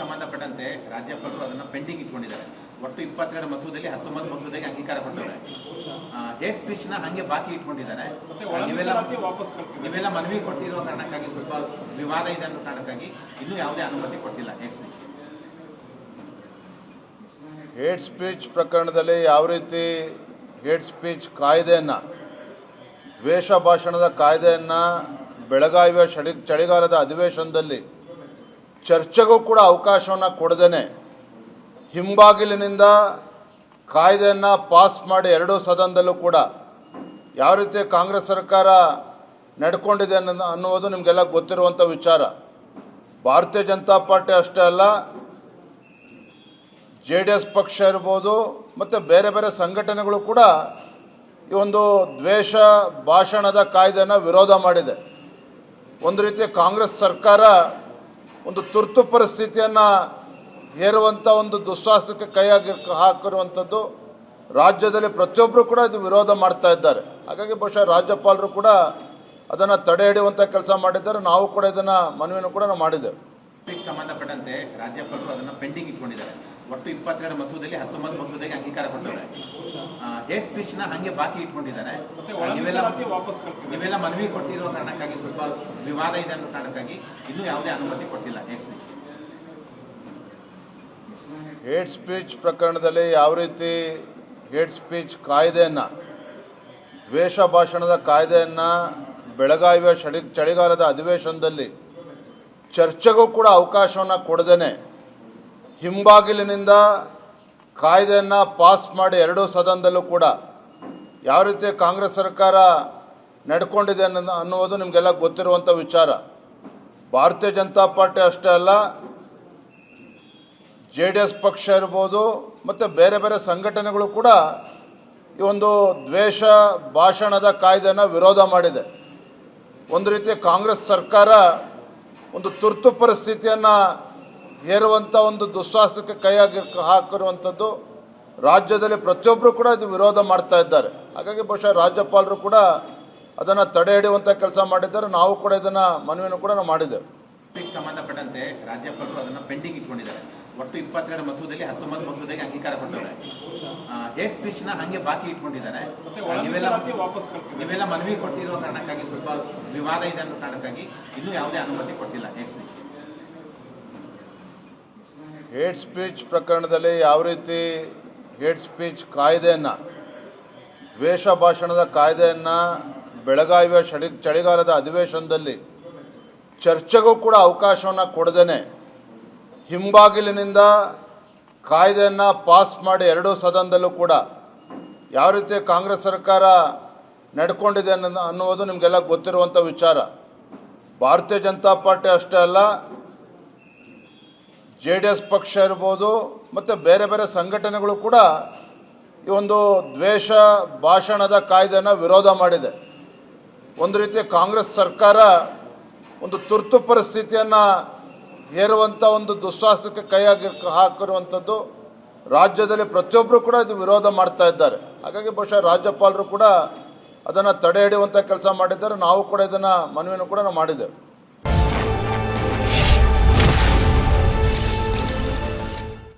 ಸಂಬಂಧಪಟ್ಟಂತೆ ರಾಜ್ಯಪಾಲರು ಅದನ್ನು ಪೆಂಡಿಂಗ್ ಇಟ್ಕೊಂಡಿದ್ದಾರೆ. ಒಟ್ಟು 22 ಮಸೂದೆಯಲ್ಲಿ 19 ಮಸೂದೆಗೆ ಅಂಗೀಕಾರ ಕೊಟ್ಟಿದ್ದಾರೆ. ಹೇಟ್ ಸ್ಪೀಚ್ ನ ಹಂಗೆ ಬಾಕಿ ಇಟ್ಕೊಂಡಿದ್ದಾರೆ. ನೀವೆಲ್ಲ ಮನವಿ ಕೊಟ್ಟಿರೋ ಕಾರಣಕ್ಕಾಗಿ ಸ್ವಲ್ಪ ವಿವಾದ ಇದೆ ಅನ್ನೋ ಕಾರಣಕ್ಕಾಗಿ ಇನ್ನೂ ಯಾವುದೇ ಅನುಮತಿ ಕೊಟ್ಟಿಲ್ಲ ಹೇಟ್ ಸ್ಪೀಚ್. ಹೇಟ್ ಸ್ಪೀಚ್ ಪ್ರಕರಣದಲ್ಲಿ ಯಾವ ರೀತಿ ಹೇಟ್ ಸ್ಪೀಚ್ ಕಾಯ್ದೆಯನ್ನು, ದ್ವೇಷ ಭಾಷಣದ ಕಾಯ್ದೆಯನ್ನು ಬೆಳಗಾವಿಯ ಚಳಿಗಾಲದ ಅಧಿವೇಶನದಲ್ಲಿ ಚರ್ಚೆಗೂ ಕೂಡ ಅವಕಾಶವನ್ನು ಕೊಡದೇನೆ ಹಿಂಬಾಗಿಲಿನಿಂದ ಕಾಯ್ದೆಯನ್ನು ಪಾಸ್ ಮಾಡಿ ಎರಡೂ ಸದನದಲ್ಲೂ ಕೂಡ ಯಾವ ರೀತಿ ಕಾಂಗ್ರೆಸ್ ಸರ್ಕಾರ ನಡ್ಕೊಂಡಿದೆ ಅನ್ನುವುದು ನಿಮಗೆಲ್ಲ ಗೊತ್ತಿರುವಂಥ ವಿಚಾರ. ಭಾರತೀಯ ಜನತಾ ಪಾರ್ಟಿ ಅಷ್ಟೇ ಅಲ್ಲ, JDS ಪಕ್ಷ ಇರ್ಬೋದು ಮತ್ತು ಬೇರೆ ಬೇರೆ ಸಂಘಟನೆಗಳು ಕೂಡ ಈ ಒಂದು ದ್ವೇಷ ಭಾಷಣದ ಕಾಯ್ದೆಯನ್ನು ವಿರೋಧ ಮಾಡಿದೆ. ಒಂದು ರೀತಿ ಕಾಂಗ್ರೆಸ್ ಸರ್ಕಾರ ಒಂದು ತುರ್ತು ಪರಿಸ್ಥಿತಿಯನ್ನು ಹೇರುವಂಥ ಒಂದು ದುಸ್ಸಾಹಸಕ್ಕೆ ಹಾಕಿರುವಂಥದ್ದು ರಾಜ್ಯದಲ್ಲಿ ಪ್ರತಿಯೊಬ್ಬರು ಕೂಡ ಇದು ವಿರೋಧ ಮಾಡ್ತಾ ಇದ್ದಾರೆ. ಹಾಗಾಗಿ ಬಹುಶಃ ರಾಜ್ಯಪಾಲರು ಕೂಡ ಅದನ್ನು ತಡೆ ಹಿಡಿಯುವಂಥ ಕೆಲಸ ಮಾಡಿದ್ದಾರೆ. ನಾವು ಕೂಡ ಇದನ್ನು ಮನವಿಯನ್ನು ಕೂಡ ನಾವು ಮಾಡಿದ್ದೇವೆ. ಸಂಬಂಧಪಟ್ಟಂತೆ ರಾಜ್ಯಪಾಲರು ಅದನ್ನು ಪೆಂಡಿಂಗ್ ಇಟ್ಕೊಂಡಿದ್ದಾರೆ. ಒಟ್ಟು 22 ಮಸೂದೆಯಲ್ಲಿ 19 ಮಸೂದೆಗೆ ಅಂಗೀಕಾರ ಕೊಟ್ಟಿದ್ದಾರೆ. ಹೇಟ್ ಸ್ಪೀಚ್ ನ ಹಂಗೆ ಬಾಕಿ ಇಟ್ಕೊಂಡಿದ್ದಾರೆ. ನೀವೆಲ್ಲ ಮನವಿ ಕೊಟ್ಟಿರೋ ಕಾರಣಕ್ಕಾಗಿ ಸ್ವಲ್ಪ ವಿವಾದ ಇದೆ ಅನ್ನೋ ಕಾರಣಕ್ಕಾಗಿ ಇನ್ನೂ ಯಾವುದೇ ಅನುಮತಿ ಕೊಟ್ಟಿಲ್ಲ ಹೇಟ್ ಸ್ಪೀಚ್. ಹೇಟ್ ಸ್ಪೀಚ್ ಪ್ರಕರಣದಲ್ಲಿ ಯಾವ ರೀತಿ ಹೇಟ್ ಸ್ಪೀಚ್ ಕಾಯ್ದೆಯನ್ನು, ದ್ವೇಷ ಭಾಷಣದ ಕಾಯ್ದೆಯನ್ನು ಬೆಳಗಾವಿಯ ಚಳಿಗಾಲದ ಅಧಿವೇಶನದಲ್ಲಿ ಚರ್ಚೆಗೂ ಕೂಡ ಅವಕಾಶವನ್ನು ಕೊಡದೇನೆ ಹಿಂಬಾಗಿಲಿನಿಂದ ಕಾಯ್ದೆಯನ್ನು ಪಾಸ್ ಮಾಡಿ ಎರಡೂ ಸದನದಲ್ಲೂ ಕೂಡ ಯಾವ ರೀತಿ ಕಾಂಗ್ರೆಸ್ ಸರ್ಕಾರ ನಡ್ಕೊಂಡಿದೆ ಅನ್ನುವುದು ನಿಮಗೆಲ್ಲ ಗೊತ್ತಿರುವಂಥ ವಿಚಾರ. ಭಾರತೀಯ ಜನತಾ ಪಾರ್ಟಿ ಅಷ್ಟೇ ಅಲ್ಲ, JDS ಪಕ್ಷ ಇರ್ಬೋದು ಮತ್ತು ಬೇರೆ ಬೇರೆ ಸಂಘಟನೆಗಳು ಕೂಡ ಈ ಒಂದು ದ್ವೇಷ ಭಾಷಣದ ಕಾಯ್ದೆಯನ್ನು ವಿರೋಧ ಮಾಡಿದೆ. ಒಂದು ರೀತಿ ಕಾಂಗ್ರೆಸ್ ಸರ್ಕಾರ ಒಂದು ತುರ್ತು ಪರಿಸ್ಥಿತಿಯನ್ನು ಹೇರುವಂಥ ಒಂದು ದುಸ್ಸಾಹಸಕ್ಕೆ ಹಾಕಿರುವಂಥದ್ದು ರಾಜ್ಯದಲ್ಲಿ ಪ್ರತಿಯೊಬ್ಬರು ಕೂಡ ಇದು ವಿರೋಧ ಮಾಡ್ತಾ ಇದ್ದಾರೆ. ಹಾಗಾಗಿ ಬಹುಶಃ ರಾಜ್ಯಪಾಲರು ಕೂಡ ಅದನ್ನು ತಡೆ ಹಿಡಿಯುವಂಥ ಕೆಲಸ ಮಾಡಿದ್ದಾರೆ. ನಾವು ಕೂಡ ಇದನ್ನು ಮನವಿಯನ್ನು ಕೂಡ ನಾವು ಮಾಡಿದ್ದೇವೆ. ಸಂಬಂಧಪಟ್ಟಂತೆ ರಾಜ್ಯಪಾಲರು ಅದನ್ನು ಪೆಂಡಿಂಗ್ ಇಟ್ಕೊಂಡಿದ್ದಾರೆ. ಒಟ್ಟು 22 ಮಸೂದೆಯಲ್ಲಿ 19 ಮಸೂದೆಗೆ ಅಂಗೀಕಾರ ಕೊಟ್ಟಿದ್ದಾರೆ. ಹೇಟ್ ಸ್ಪೀಚ್ ನ ಹಂಗೆ ಬಾಕಿ ಇಟ್ಕೊಂಡಿದ್ದಾರೆ. ನೀವೆಲ್ಲ ಮನವಿ ಕೊಟ್ಟಿರೋ ಕಾರಣಕ್ಕಾಗಿ ಸ್ವಲ್ಪ ವಿವಾದ ಇದೆ ಅನ್ನೋ ಕಾರಣಕ್ಕಾಗಿ ಇನ್ನೂ ಯಾವುದೇ ಅನುಮತಿ ಕೊಟ್ಟಿಲ್ಲ ಹೇಟ್ ಸ್ಪೀಚ್. ಹೇಟ್ ಸ್ಪೀಚ್ ಪ್ರಕರಣದಲ್ಲಿ ಯಾವ ರೀತಿ ಹೇಟ್ ಸ್ಪೀಚ್ ಕಾಯ್ದೆಯನ್ನು, ದ್ವೇಷ ಭಾಷಣದ ಕಾಯ್ದೆಯನ್ನು ಬೆಳಗಾವಿಯ ಚಳಿಗಾಲದ ಅಧಿವೇಶನದಲ್ಲಿ ಚರ್ಚೆಗೂ ಕೂಡ ಅವಕಾಶವನ್ನು ಕೊಡದೇನೆ ಹಿಂಬಾಗಿಲಿನಿಂದ ಕಾಯ್ದೆಯನ್ನು ಪಾಸ್ ಮಾಡಿ ಎರಡೂ ಸದನದಲ್ಲೂ ಕೂಡ ಯಾವ ರೀತಿ ಕಾಂಗ್ರೆಸ್ ಸರ್ಕಾರ ನಡ್ಕೊಂಡಿದೆ ಅನ್ನುವುದು ನಿಮಗೆಲ್ಲ ಗೊತ್ತಿರುವಂಥ ವಿಚಾರ. ಭಾರತೀಯ ಜನತಾ ಪಾರ್ಟಿ ಅಷ್ಟೇ ಅಲ್ಲ, JDS ಪಕ್ಷ ಇರ್ಬೋದು ಮತ್ತು ಬೇರೆ ಬೇರೆ ಸಂಘಟನೆಗಳು ಕೂಡ ಈ ಒಂದು ದ್ವೇಷ ಭಾಷಣದ ಕಾಯ್ದೆಯನ್ನು ವಿರೋಧ ಮಾಡಿದೆ. ಒಂದು ರೀತಿ ಕಾಂಗ್ರೆಸ್ ಸರ್ಕಾರ ಒಂದು ತುರ್ತು ಪರಿಸ್ಥಿತಿಯನ್ನು ಹೇರುವಂಥ ಒಂದು ದುಸ್ಸಾಹಸಕ್ಕೆ ಹಾಕಿರುವಂಥದ್ದು ರಾಜ್ಯದಲ್ಲಿ ಪ್ರತಿಯೊಬ್ಬರು ಕೂಡ ಇದು ವಿರೋಧ ಮಾಡ್ತಾ ಇದ್ದಾರೆ. ಹಾಗಾಗಿ ಬಹುಶಃ ರಾಜ್ಯಪಾಲರು ಕೂಡ ಅದನ್ನು ತಡೆ ಹಿಡಿಯುವಂಥ ಕೆಲಸ ಮಾಡಿದ್ದಾರೆ. ನಾವು ಕೂಡ ಇದನ್ನು ಮನವಿಯನ್ನು ಕೂಡ ನಾವು ಮಾಡಿದ್ದೇವೆ.